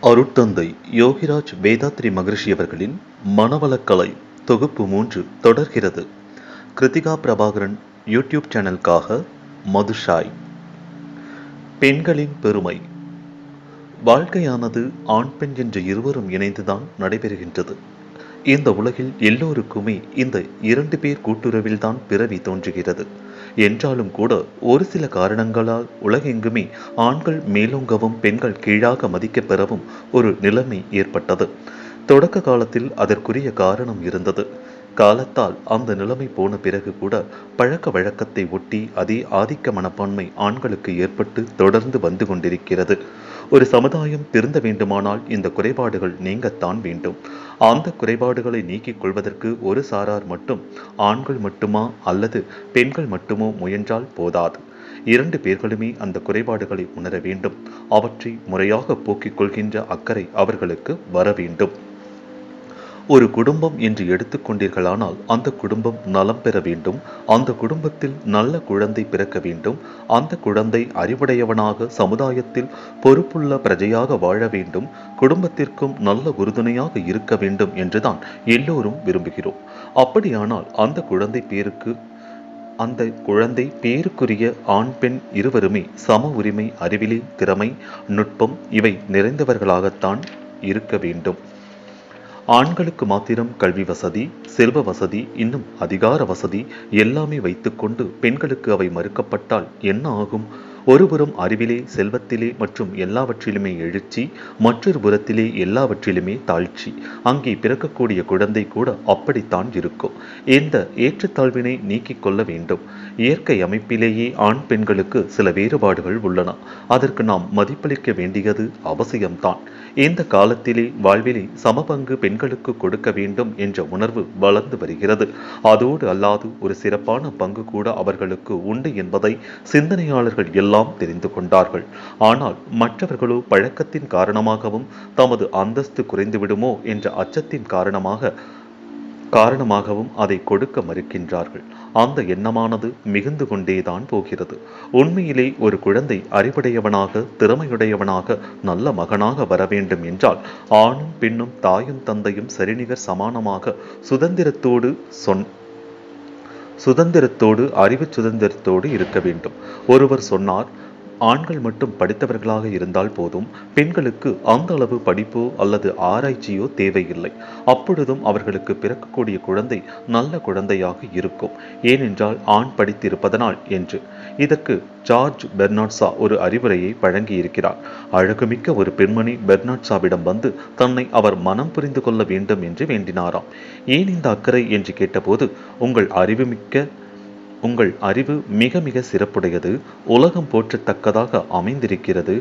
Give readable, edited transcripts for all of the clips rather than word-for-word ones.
அருட்தந்தை யோகிராஜ் வேதாத்ரி மகரிஷி அவர்களின் மனவளக்கலை தொகுப்பு 3 தொடர்கிறது. கிருத்திகா பிரபாகரன் யூடியூப் சேனலுக்காக மதுஷாய். பெண்களின் பெருமை. வாழ்க்கையானது ஆண் பெண் என்ற இருவரும் இணைந்துதான் நடைபெறுகின்றது. இந்த உலகில் எல்லோருக்குமே இந்த 2 பேர் கூட்டுறவில்தான் பிறவி தோன்றுகிறது. என்றாலும் கூட ஒரு சில காரணங்களால் உலகெங்குமே ஆண்கள் மேலோங்கவும் பெண்கள் கீழாக மதிக்கப் பெறவும் ஒரு நிலைமை ஏற்பட்டது. தொடக்க காலத்தில் அதற்குரிய காரணம் இருந்தது. காலத்தால் அந்த நிலைமை போன பிறகு கூட பழக்க வழக்கத்தை ஒட்டி அதே ஆதிக்க மனப்பான்மை ஆண்களுக்கு ஏற்பட்டு தொடர்ந்து வந்து கொண்டிருக்கிறது. ஒரு சமுதாயம் திருந்த வேண்டுமானால் இந்த குறைபாடுகள் நீங்கத்தான் வேண்டும். அந்த குறைபாடுகளை நீக்கிக் கொள்வதற்கு ஒரு சாரார் மட்டும், ஆண்கள் மட்டுமா அல்லது பெண்கள் மட்டுமோ முயன்றால் போதாது. 2 பேர்களுமே அந்த குறைபாடுகளை உணர வேண்டும். அவற்றை முறையாக போக்கிக் கொள்கின்ற அக்கறை அவர்களுக்கு வர வேண்டும். ஒரு குடும்பம் என்று எடுத்துக்கொண்டீர்களானால் அந்த குடும்பம் நலம் பெற வேண்டும். அந்த குடும்பத்தில் நல்ல குழந்தை பிறக்க வேண்டும். அந்த குழந்தை அறிவுடையவனாக சமுதாயத்தில் பொறுப்புள்ள பிரஜையாக வாழ வேண்டும். குடும்பத்திற்கும் நல்ல உறுதுணையாக இருக்க வேண்டும் என்றுதான் எல்லோரும் விரும்புகிறோம். அப்படியானால் அந்த குழந்தை பேருக்குரிய ஆண் பெண் இருவருமே சம உரிமை, அறிவிலே, திறமை, நுட்பம் இவை நிறைந்தவர்களாகத்தான் இருக்க வேண்டும். ஆண்களுக்கு மாத்திரம் கல்வி வசதி, செல்வ வசதி, இன்னும் அதிகார வசதி எல்லாமே வைத்துக்கொண்டு பெண்களுக்கு அவை மறுக்கப்பட்டால் என்ன ஆகும்? ஒருபுறம் அறிவிலே, செல்வத்திலே மற்றும் எல்லாவற்றிலுமே எழுச்சி, மற்றொரு புறத்திலே எல்லாவற்றிலுமே தாழ்ச்சி. அங்கே பிறக்கக்கூடிய குழந்தை கூட அப்படித்தான் இருக்கும். இந்த ஏற்றத்தாழ்வினை நீக்கிக் கொள்ள வேண்டும். இயற்கை அமைப்பிலேயே ஆண் பெண்களுக்கு சில வேறுபாடுகள் உள்ளன. அதற்கு நாம் மதிப்பளிக்க வேண்டியது அவசியம்தான். இந்த காலத்திலே வாழ்விலே சமபங்கு பெண்களுக்கு கொடுக்க வேண்டும் என்ற உணர்வு வளர்ந்து வருகிறது. அதோடு அல்லாது ஒரு சிறப்பான பங்கு கூட அவர்களுக்கு உண்டு என்பதை சிந்தனையாளர்கள் எல்லாம் தெரிந்து கொண்டார்கள். ஆனால் மற்றவர்களோ பழக்கத்தின் காரணமாகவும் தமது அந்தஸ்து குறைந்துவிடுமோ என்ற அச்சத்தின் காரணமாகவும் அதை கொடுக்க மறுக்கின்றார்கள். அந்த எண்ணமானது மிகுந்து கொண்டேதான் போகிறது. உண்மையிலே ஒரு குழந்தை அறிவுடையவனாக, திறமையுடையவனாக, நல்ல மகனாக வர வேண்டும் என்றால் ஆணும் பெண்ணும், தாயும் தந்தையும் சரிநிகர் சமானமாக சுதந்திரத்தோடு அறிவு சுதந்திரத்தோடு இருக்க வேண்டும். ஒருவர் சொன்னார், ஆண்கள் மட்டும் படித்தவர்களாக இருந்தால் போதும், பெண்களுக்கு அந்த அளவு படிப்போ அல்லது ஆராய்ச்சியோ தேவையில்லை. அப்பொழுதும் அவர்களுக்கு பிறக்கக்கூடிய குழந்தை நல்ல குழந்தையாக இருக்கும். ஏனென்றால் ஆண் படித்திருப்பதனால் என்று. இதற்கு ஜார்ஜ் பெர்னாட்ஷா ஒரு அறிவுரையை வழங்கியிருக்கிறார். அழகுமிக்க ஒரு பெண்மணி பெர்னாட்ஷாவிடம் வந்து தன்னை அவர் மனம் புரிந்து கொள்ள வேண்டும் என்று வேண்டினாராம். ஏன் இந்த அக்கறை என்று கேட்டபோது, உங்கள் அறிவு மிக மிக சிறப்புடையது, உலகம் போற்றத்தக்கதாக அமைந்திருக்கிறது,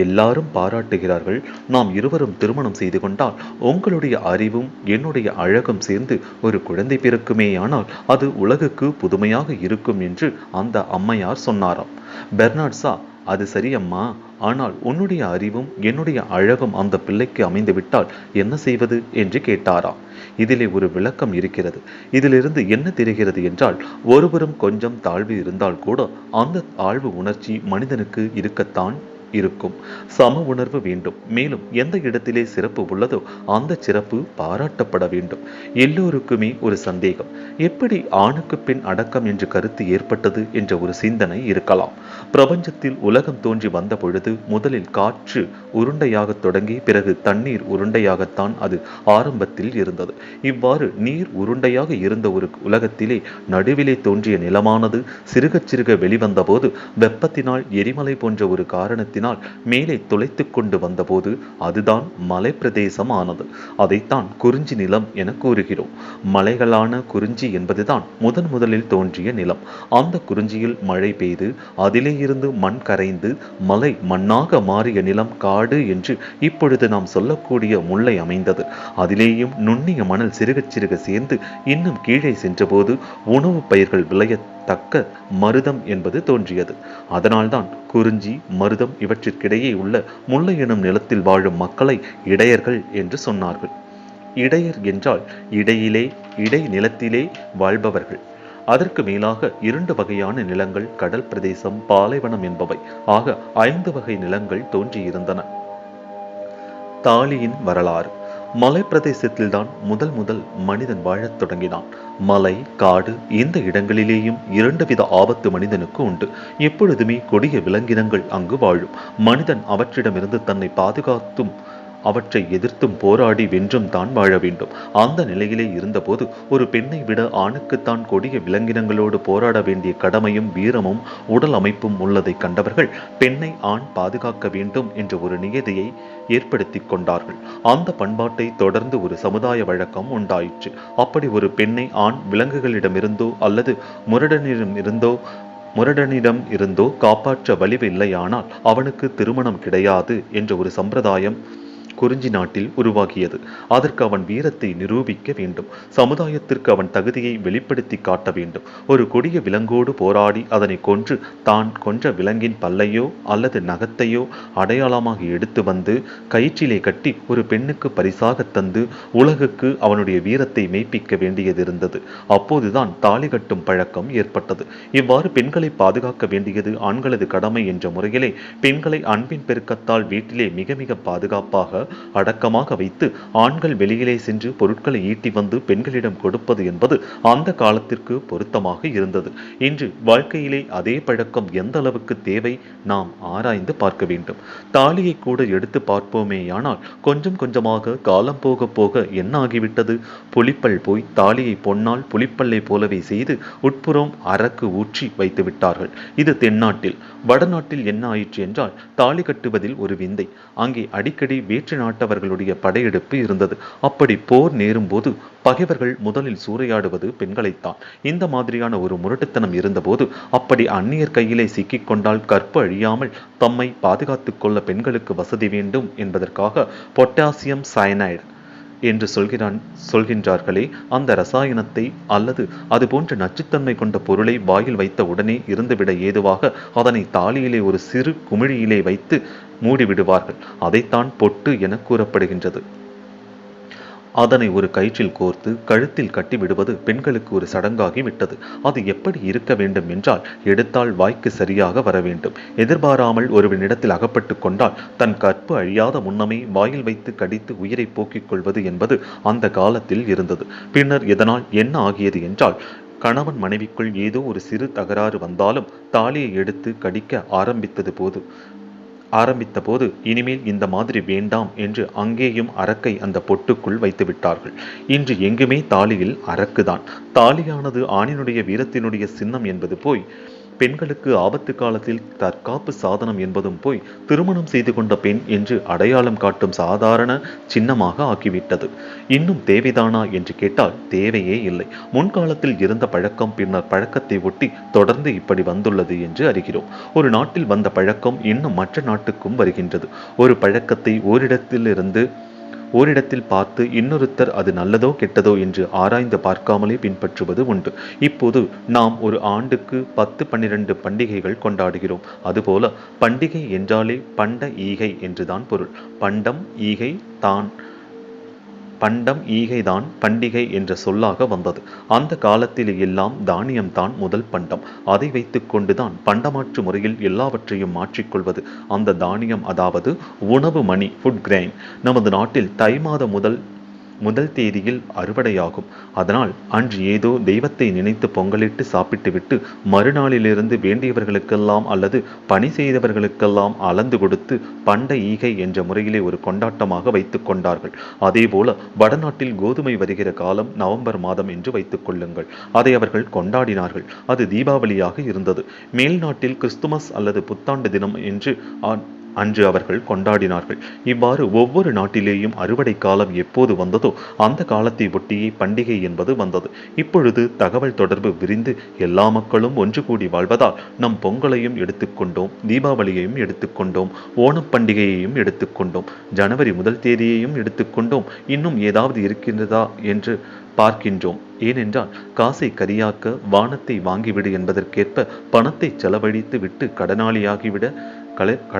எல்லாரும் பாராட்டுகிறார்கள். நாம் இருவரும் திருமணம் செய்து கொண்டால் உங்களுடைய அறிவும் என்னுடைய அழகும் சேர்ந்து ஒரு குழந்தை பிறக்குமேயானால் அது உலகுக்கு புதுமையாக இருக்கும் என்று அந்த அம்மையார் சொன்னாராம். பெர்னாட்ஷா, அது சரியம்மா, ஆனால் உன்னுடைய அறிவும் என்னுடைய அழகும் அந்த பிள்ளைக்கு அமைந்துவிட்டால் என்ன செய்வது என்று கேட்டாராம். இதிலே ஒரு விளக்கம் இருக்கிறது. இதிலிருந்து என்ன தெரிகிறது என்றால், ஒருபுறம் கொஞ்சம் தாழ்வு இருந்தால் கூட அந்த தாழ்வு உணர்ச்சி மனிதனுக்கு இருக்கத்தான் இருக்கும். சம உணர்வு வேண்டும். மேலும் எந்த இடத்திலே சிறப்பு உள்ளதோ அந்த சிறப்பு பாராட்டப்பட வேண்டும். எல்லோருக்குமே ஒரு சந்தேகம், எப்படி ஆணுக்கு பெண் அடக்கம் என்ற கருத்து ஏற்பட்டது என்ற ஒரு சிந்தனை இருக்கலாம். பிரபஞ்சத்தில் உலகம் தோன்றி வந்த பொழுது முதலில் காற்று உருண்டையாக தொடங்கி பிறகு தண்ணீர் உருண்டையாகத்தான் அது ஆரம்பத்தில் இருந்தது. இவ்வாறு நீர் உருண்டையாக இருந்த ஒரு உலகத்திலே நடுவிலே தோன்றிய நிலமானது சிறுக சிறுக வெளிவந்த போது வெப்பத்தினால் எரிமலை போன்ற ஒரு காரணத்தினால் மேலே துளைத்து கொண்டு வந்தபோது அதுதான் மலை பிரதேசம் ஆனது. அதைத்தான் குறிஞ்சி நிலம் என கூறுகிறோம். மலைகளான குறிஞ்சி என்பதுதான் முதலில் தோன்றிய நிலம். அந்த குறிஞ்சியில் மழை பெய்து அதிலே இருந்து மண் கரைந்து மலை மண்ணாக மாறிய நிலம் காடு என்று இப்பொழுது நாம் சொல்லக்கூடிய முல்லை அமைந்தது. அதிலேயும் நுண்ணிய மணல் சிறுக சிறுக சேர்ந்து இன்னும் கீழே சென்றபோது உணவு பயிர்கள் விளையத்தக்க மருதம் என்பது தோன்றியது. அதனால்தான் குறிஞ்சி, மருதம் இவற்றிற்கிடையே உள்ள முல்லை எனும் நிலத்தில் வாழும் மக்களை இடையர்கள் என்று சொன்னார்கள். இடையர் என்றால் இடை நிலத்திலே வாழ்பவர்கள். அதற்கு மேலாக 2 வகையான நிலங்கள், கடல் பிரதேசம், பாலைவனம் என்பவை ஆக 5 வகை நிலங்கள் தோன்றியிருந்தன. தாலியின் வரலாறு. மலை பிரதேசத்தில்தான் முதல் மனிதன் வாழத் தொடங்கினான். மலை, காடு இந்த இடங்களிலேயும் 2 வித ஆபத்து மனிதனுக்கு உண்டு. எப்பொழுதுமே கொடிய விலங்கினங்கள் அங்கு வாழும். மனிதன் அவற்றிடமிருந்து தன்னை பாதுகாத்தும் அவற்றை எதிர்த்தும் போராடி வென்றும் தான் வாழ வேண்டும். அந்த நிலையிலே இருந்தபோது ஒரு பெண்ணை விட ஆணுக்குத்தான் கொடிய விலங்கினங்களோடு போராட வேண்டிய கடமையும் வீரமும் உடல் அமைப்பும் உள்ளதை கண்டவர்கள் பெண்ணை ஆண் பாதுகாக்க வேண்டும் என்ற ஒரு நியதியை ஏற்படுத்தி கொண்டார்கள். அந்த பண்பாட்டை தொடர்ந்து ஒரு சமுதாய வழக்கம் உண்டாயிற்று. அப்படி ஒரு பெண்ணை ஆண் விலங்குகளிடமிருந்தோ அல்லது முரடனிடம் இருந்தோ காப்பாற்ற வலிவில்லையானால் அவனுக்கு திருமணம் கிடையாது என்ற ஒரு சம்பிரதாயம் குறிஞ்சி நாட்டில் உருவாகியது. அதற்கு அவன் வீரத்தை நிரூபிக்க வேண்டும். சமுதாயத்திற்கு அவன் தகுதியை வெளிப்படுத்தி காட்ட வேண்டும். ஒரு கொடிய விலங்கோடு போராடி அதனை கொன்று தான் கொன்ற விலங்கின் பல்லையோ அல்லது நகத்தையோ அடையாளமாக எடுத்து வந்து கயிற்றிலே கட்டி ஒரு பெண்ணுக்கு பரிசாக தந்து உலகுக்கு அவனுடைய வீரத்தை மெய்ப்பிக்க வேண்டியது இருந்தது. அப்போதுதான் தாலி கட்டும் பழக்கம் ஏற்பட்டது. இவ்வாறு பெண்களை பாதுகாக்க வேண்டியது ஆண்களது கடமை என்ற முறையிலே பெண்களை அன்பின் பெருக்கத்தால் வீட்டிலே மிக மிக பாதுகாப்பாக அடக்கமாக வைத்து ஆண்கள் வெளியிலே சென்று பொருட்களை ஈட்டி வந்து பெண்களிடம் கொடுப்பது என்பது அந்த காலத்திற்கு பொருத்தமாக இருந்தது. இன்று வாழ்க்கையிலே அதே பழக்கம் எந்த அளவுக்கு தேவை நாம் ஆராய்ந்து பார்க்க வேண்டும். தாலியை கூட எடுத்து பார்ப்போமேயானால் கொஞ்சம் கொஞ்சமாக காலம் போக போக என்ன ஆகிவிட்டது? புலிப்பல் போய் தாலியை பொன்னால் புலிப்பல்லை போலவே செய்து உட்புறம் அரக்கு ஊற்றி வைத்து விட்டார்கள். இது தென்னாட்டில். வடநாட்டில் என்ன ஆயிற்று என்றால் தாலி கட்டுவதில் ஒரு விந்தை. அங்கே அடிக்கடி வேற்று நாட்டவர்களுடைய படையெடுப்பு இருந்தது. அப்படி போர் நேரும் போது பகைவர்கள் முதலில் சூறையாடுவது பெண்களைத்தான். இந்த மாதிரியான ஒரு முரட்டுத்தனம் இருந்தபோது அப்படி அந்நியர் கையிலே சிக்கிக் கொண்டால் கற்பு அழியாமல் தம்மை பாதுகாத்துக் கொள்ள பெண்களுக்கு வசதி வேண்டும் என்பதற்காக பொட்டாசியம் சயனைடு என்று சொல்கின்றார்களே, அந்த ரசாயனத்தை அல்லது அது போன்ற நச்சுத்தன்மை கொண்ட பொருளை வாயில் வைத்த உடனே இருந்துவிட ஏதுவாக அதனை தாலியிலே ஒரு சிறு குமிழியிலே வைத்து மூடிவிடுவார்கள். அதைத்தான் பொட்டு என கூறப்படுகின்றது. அதனை ஒரு கயிற்றில் கோர்த்து கழுத்தில் கட்டி விடுவது பெண்களுக்கு ஒரு சடங்காகி விட்டது. அது எப்படி இருக்க வேண்டும் என்றால் எடுத்தால் வாய்க்கு சரியாக வர வேண்டும். எதிர்பாராமல் ஒருவனிடத்தில் அகப்பட்டு கொண்டால் தன் கற்பு அழியாத முன்னமே வாயில் வைத்து கடித்து உயிரை போக்கிக் கொள்வது என்பது அந்த காலத்தில் இருந்தது. பின்னர் இதனால் என்ன ஆகியது என்றால் கணவன் மனைவிக்குள் ஏதோ ஒரு சிறு தகராறு வந்தாலும் தாலியை எடுத்து கடிக்க ஆரம்பித்த போது இனிமேல் இந்த மாதிரி வேண்டாம் என்று அங்கேயும் அரக்கை அந்த பொட்டுக்குள் வைத்து விட்டார்கள். இன்று எங்குமே தாலியில் அரக்குதான். தாலியானது ஆணினுடைய வீரத்தினுடைய சின்னம் என்பது போய் பெண்களுக்கு ஆபத்து காலத்தில் தற்காப்பு சாதனம் என்பதும் போய் திருமணம் செய்து கொண்ட பெண் என்று அடையாளம் காட்டும் சாதாரண சின்னமாக ஆக்கிவிட்டது. இன்னும் தேவைதானா என்று கேட்டால் தேவையே இல்லை. முன்காலத்தில் இருந்த பழக்கம் பின்னர் பழக்கத்தை ஒட்டி தொடர்ந்து இப்படி வந்துள்ளது என்று அறிகிறோம். ஒரு நாட்டில் வந்த பழக்கம் இன்னும் மற்ற நாட்டுக்கும் வருகின்றது. ஒரு பழக்கத்தை ஓரிடத்தில் பார்த்து இன்னொருத்தர் அது நல்லதோ கெட்டதோ என்று ஆராய்ந்து பார்க்காமலே பின்பற்றுவது உண்டு. இப்போது நாம் ஒரு ஆண்டுக்கு 10-12 பண்டிகைகள் கொண்டாடுகிறோம். அதுபோல பண்டிகை என்றாலே பண்ட ஈகை என்றுதான் பொருள். பண்டம் ஈகைதான் பண்டிகை என்ற சொல்லாக வந்தது. அந்த காலத்தில் எல்லாம் தானியம்தான் முதல் பண்டம். அதை வைத்துக் கொண்டுதான் பண்டமாற்று முறையில் எல்லாவற்றையும் மாற்றிக்கொள்வது. அந்த தானியம் அதாவது உணவு மணி, ஃபுட் கிரெயின், நமது நாட்டில் தை மாத முதல் தேதியில் அறுவடையாகும். அதனால் அன்று ஏதோ தெய்வத்தை நினைத்து பொங்கலிட்டு சாப்பிட்டு விட்டு மறுநாளிலிருந்து வேண்டியவர்களுக்கெல்லாம் அல்லது பணி செய்தவர்களுக்கெல்லாம் அளந்து கொடுத்து பண்ட ஈகை என்ற முறையிலே ஒரு கொண்டாட்டமாக வைத்துக் கொண்டார்கள். அதே போல வடநாட்டில் கோதுமை வருகிற காலம் நவம்பர் மாதம் என்று வைத்துக் கொள்ளுங்கள். அதை அவர்கள் கொண்டாடினார்கள். அது தீபாவளியாக இருந்தது. மேல் நாட்டில் கிறிஸ்துமஸ் அல்லது புத்தாண்டு தினம் என்று அன்று அவர்கள் கொண்டாடினார்கள். இவ்வாறு ஒவ்வொரு நாட்டிலேயும் அறுவடை காலம் எப்போது வந்ததோ அந்த காலத்தை ஒட்டியே பண்டிகை என்பது வந்தது. இப்பொழுது தகவல் தொடர்பு விரிந்து எல்லா மக்களும் ஒன்று கூடி வாழ்வதால் நம் பொங்கலையும் எடுத்துக்கொண்டோம், தீபாவளியையும் எடுத்துக்கொண்டோம், ஓணம் பண்டிகையையும் எடுத்துக்கொண்டோம், ஜனவரி 1 தேதியையும் எடுத்துக்கொண்டோம். இன்னும் ஏதாவது இருக்கின்றதா என்று பார்க்கின்றோம். ஏனென்றால் காசை கரியாக்க வானத்தை வாங்கிவிடு என்பதற்கேற்ப பணத்தை செலவழித்து விட்டு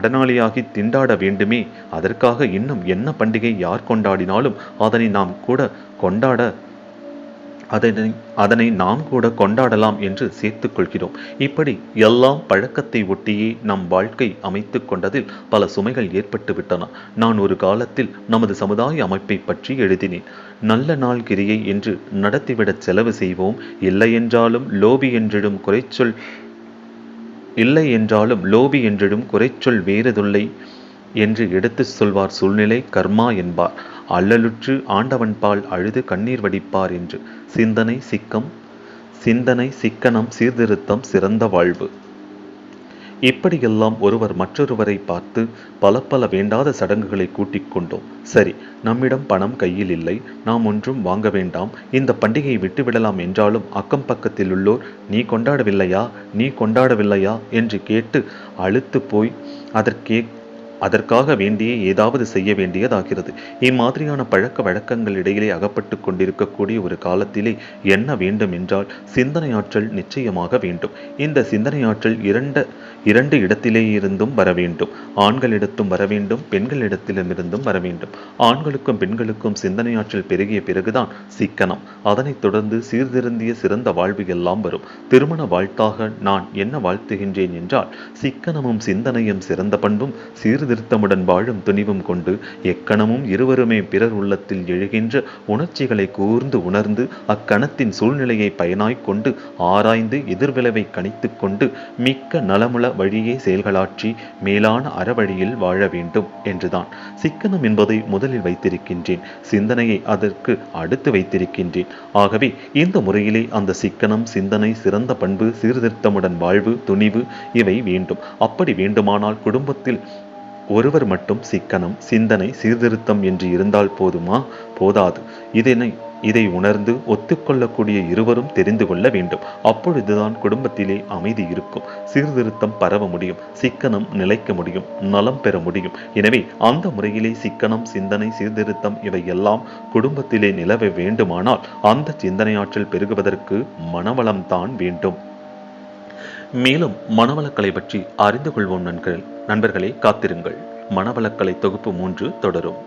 கடனாளியாகி திண்டாட வேண்டுமே. அதற்காக இன்னும் என்ன பண்டிகை யார் கொண்டாடினாலும் அதனை நாம் கூட கொண்டாட அதனை நாம் கூட கொண்டாடலாம் என்று சேர்த்துக் கொள்கிறோம். இப்படி எல்லாம் பழக்கத்தை ஒட்டியே நம் வாழ்க்கை அமைத்து கொண்டதில் பல சுமைகள் ஏற்பட்டு விட்டன. நான் ஒரு காலத்தில் நமது சமுதாய அமைப்பை பற்றி எழுதினேன். நல்ல நாள் கிரியை என்று நடத்திவிடச் செலவு செய்வோம், இல்லை என்றாலும் லோபி என்றிடும் குறைச்சொல் வேறதில்லை என்று எடுத்து சொல்வார். சூழ்நிலை கர்மா என்பார். அல்லலுற்று ஆண்டவன் பால் அழுது கண்ணீர் வடிப்பார் என்று. சிந்தனை சிக்கனம் சீர்திருத்தம் சிறந்த வாழ்வு. இப்படியெல்லாம் ஒருவர் மற்றொருவரை பார்த்து பல வேண்டாத சடங்குகளை கூட்டிக் கொண்டோம். சரி, நம்மிடம் பணம் கையில் இல்லை, நாம் ஒன்றும் வாங்க வேண்டாம், இந்த பண்டிகையை விட்டுவிடலாம் என்றாலும் அக்கம் பக்கத்தில் உள்ளோர் நீ கொண்டாடவில்லையா என்று கேட்டு அழுத்து போய் அதற்காக வேண்டியே ஏதாவது செய்ய வேண்டியதாகிறது. இம்மாதிரியான பழக்க வழக்கங்கள் இடையிலே அகப்பட்டு கொண்டிருக்கக்கூடிய ஒரு காலத்திலே என்ன வேண்டும் என்றால் சிந்தனையாற்றல் நிச்சயமாக வேண்டும். இந்த சிந்தனையாற்றல் இரண்டு இடத்திலே இருந்தும் வர வேண்டும். ஆண்களிடத்தும் வர வேண்டும், பெண்களிடத்திலுமிருந்தும் வர வேண்டும். ஆண்களுக்கும் பெண்களுக்கும் சிந்தனையாற்றல் பெருகிய பிறகுதான் சிக்கனம், அதனைத் தொடர்ந்து சீர்திருந்திய சிறந்த வாழ்வு எல்லாம் வரும். திருமண வாழ்த்தாக நான் என்ன வாழ்த்துகின்றேன் என்றால், சிக்கனமும் சிந்தனையும் சிறந்த பண்பும் சீர்திருத்தமுடன் வாழும் துணிவும் கொண்டு எக்கணமும் இருவருமே பிறர் உள்ளத்தில் எழுகின்ற உணர்ச்சிகளை கூர்ந்து உணர்ந்து அக்கணத்தின் சூழ்நிலையை பயனாய்க் கொண்டு ஆராய்ந்து எதிர்விளைவை கணித்து கொண்டு மிக்க நலமுள வழியே செயல்களாற்றி மேலான அறவழியில் வாழ வேண்டும் என்றுதான். சிக்கனம் என்பதை முதலில் வைத்திருக்கின்றேன், சிந்தனையை அதற்கு அடுத்து வைத்திருக்கின்றேன். ஆகவே இந்த முறையிலே அந்த சிக்கனம், சிந்தனை, சிறந்த பண்பு, சீர்திருத்தமுடன் வாழ்வு, துணிவு இவை வேண்டும். அப்படி வேண்டுமானால் குடும்பத்தில் ஒருவர் மட்டும் சிக்கனம், சிந்தனை, சீர்திருத்தம் என்று இருந்தால் போதுமா? போதாது. இதை உணர்ந்து ஒத்துக்கொள்ளக்கூடிய இருவரும் தெரிந்து கொள்ள வேண்டும். அப்பொழுதுதான் குடும்பத்திலே அமைதி இருக்கும், சீர்திருத்தம் பரவ முடியும், சிக்கனம் நிலைக்க முடியும், நலம் பெற முடியும். எனவே அந்த முறையிலே சிக்கனம், சிந்தனை, சீர்திருத்தம் இவை எல்லாம் குடும்பத்திலே நிலவ வேண்டுமானால் அந்த சிந்தனையாற்றல் பெருகுவதற்கு மனவளம்தான் வேண்டும். மேலும் மனவளக்கலை பற்றி அறிந்து கொள்வோம் நண்பர்களே, காத்திருங்கள். மனவளக்கலை தொகுப்பு 3 தொடரும்.